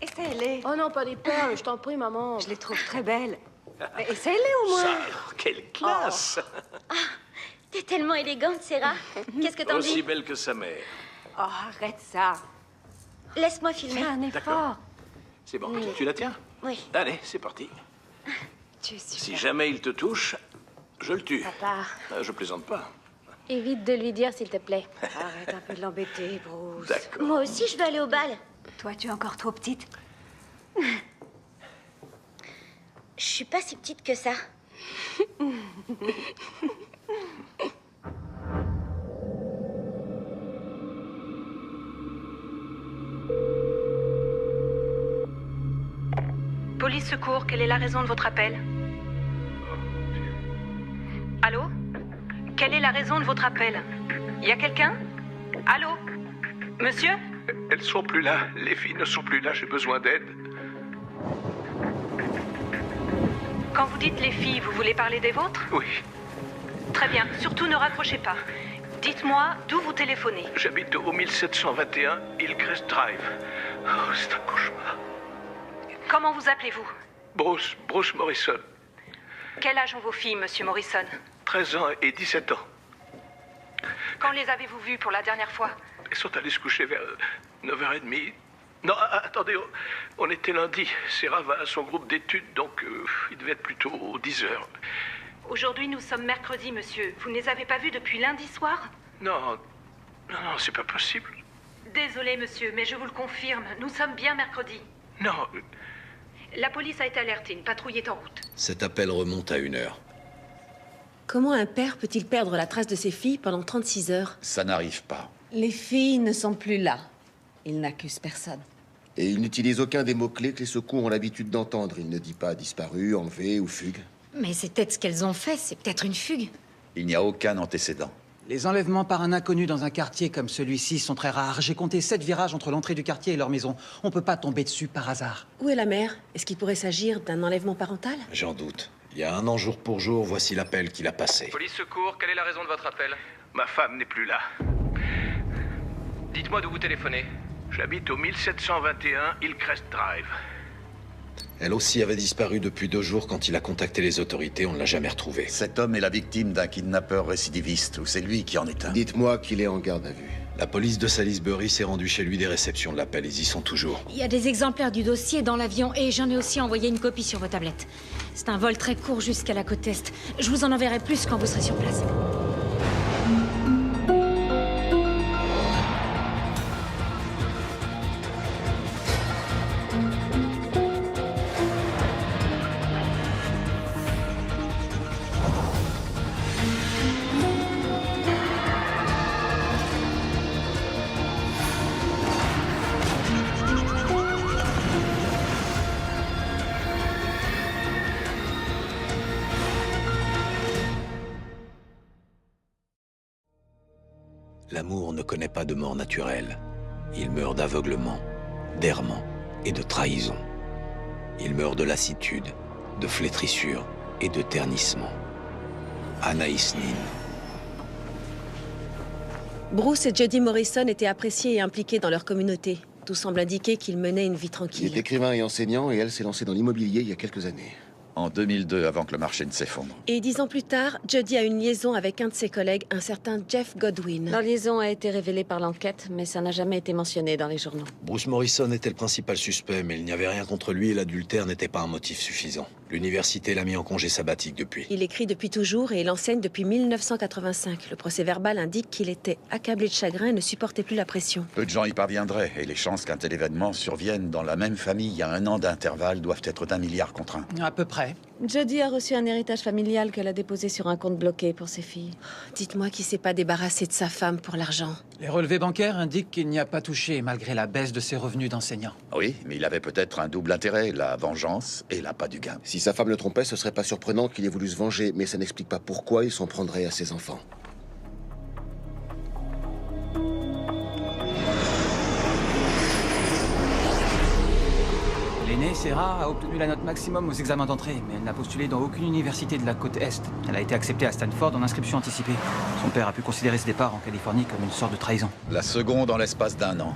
Essaye-les. Oh non, pas des perles, je t'en prie, maman. Je les trouve très belles. Mais essaye-les au moins. Ça alors, quelle classe! T'es tellement élégante, Sarah. Qu'est-ce que t'en Aussi dis? belle que sa mère. Oh, arrête ça. Laisse-moi filmer. Fais un effort. C'est bon, tu la tiens? Oui. Allez, c'est parti. Tu es super. Si jamais il te touche, je le tue. Papa, Je plaisante pas. évite de lui dire, s'il te plaît. Arrête un peu de l'embêter, Bruce. D'accord. Moi aussi, je veux aller au bal. Toi, tu es encore trop petite. Je suis pas si petite que ça. Police secours, quelle est la raison de votre appel? Allô? Quelle est la raison de votre appel? Y a quelqu'un? Allô? Monsieur? Elles sont plus là. Les filles ne sont plus là. J'ai besoin d'aide. Quand vous dites les filles, vous voulez parler des vôtres? Oui, Très bien, surtout ne raccrochez pas. Dites-moi d'où vous téléphonez. j'habite au 1721 Hillcrest Drive. Oh, c'est un cauchemar. Comment vous appelez-vous? Bruce Morrison. Quel âge ont vos filles, monsieur Morrison? 13 ans et 17 ans. Quand les avez-vous vues pour la dernière fois? Elles sont allées se coucher vers 9h30. Non, attendez, on était lundi. Sarah va à son groupe d'études, donc il devait être plutôt 10h. Aujourd'hui, nous sommes mercredi, monsieur. Vous ne les avez pas vues depuis lundi soir? Non, c'est pas possible. Désolé, monsieur, mais je vous le confirme, nous sommes bien mercredi. Non, La police a été alertée, une patrouille est en route. Cet appel remonte à 1 heure. Comment un père peut-il perdre la trace de ses filles pendant 36 heures? Ça n'arrive pas. Les filles ne sont plus là. Ils n'accusent personne. Et il n'utilise aucun des mots-clés que les secours ont l'habitude d'entendre. Il ne dit pas disparu, enlevé ou fugue. Mais c'est peut-être ce qu'elles ont fait, c'est peut-être une fugue. Il n'y a aucun antécédent. Les enlèvements par un inconnu dans un quartier comme celui-ci sont très rares. J'ai compté 7 virages entre l'entrée du quartier et leur maison. On peut pas tomber dessus par hasard. Où est la mère? Est-ce qu'il pourrait s'agir d'un enlèvement parental? J'en doute. Il y a 1 an jour pour jour, voici l'appel qu'il a passé. Police secours, quelle est la raison de votre appel? ma femme n'est plus là. Dites-moi d'où vous téléphonez. J'habite au 1721 Hillcrest Drive. Elle aussi avait disparu depuis 2 jours. Quand il a contacté les autorités, on ne l'a jamais retrouvée. Cet homme est la victime d'un kidnappeur récidiviste, ou c'est lui qui en est un? Dites-moi qu'il est en garde à vue. La police de Salisbury s'est rendue chez lui des réceptions de l'appel. Ils y sont toujours. Il y a des exemplaires du dossier dans l'avion et j'en ai aussi envoyé une copie sur vos tablettes. C'est un vol très court jusqu'à la côte Est. Je vous en enverrai plus quand vous serez sur place. L'amour ne connaît pas de mort naturelle. Il meurt d'aveuglement, d'errement et de trahison. Il meurt de lassitude, de flétrissure et de ternissement. Anaïs Nin. Bruce et Jody Morrison étaient appréciés et impliqués dans leur communauté. Tout semble indiquer qu'ils menaient une vie Il tranquille. est écrivain et enseignant, et elle s'est lancée dans l'immobilier il y a quelques années. En 2002, avant que le marché ne s'effondre. Et 10 ans plus tard, Jody a une liaison avec un de ses collègues, un certain Jeff Godwin. Leur liaison a été révélée par l'enquête, mais ça n'a jamais été mentionné dans les journaux. Bruce Morrison était le principal suspect, mais il n'y avait rien contre lui et l'adultère n'était pas un motif suffisant. L'université l'a mis en congé sabbatique depuis. Il écrit depuis toujours et il enseigne depuis 1985. Le procès-verbal indique qu'il était accablé de chagrin et ne supportait plus la pression. Peu de gens y parviendraient, et les chances qu'un tel événement survienne dans la même famille à 1 an d'intervalle doivent être d'1 milliard contre 1. À peu près. Jody a reçu un héritage familial qu'elle a déposé sur un compte bloqué pour ses filles. Dites-moi qui s'est pas débarrassé de sa femme pour l'argent. Les relevés bancaires indiquent qu'il n'y a pas touché, malgré la baisse de ses revenus d'enseignant. Oui, mais il avait peut-être un double intérêt, la vengeance et l'appât du gain. Si sa femme le trompait, ce serait pas surprenant qu'il ait voulu se venger, mais ça n'explique pas pourquoi il s'en prendrait à ses enfants. L'aînée, Sarah, a obtenu la note maximum aux examens d'entrée, mais elle n'a postulé dans aucune université de la côte Est. Elle a été acceptée à Stanford en inscription anticipée. Son père a pu considérer ce départ en Californie comme une sorte de trahison. La seconde en l'espace d'1 an.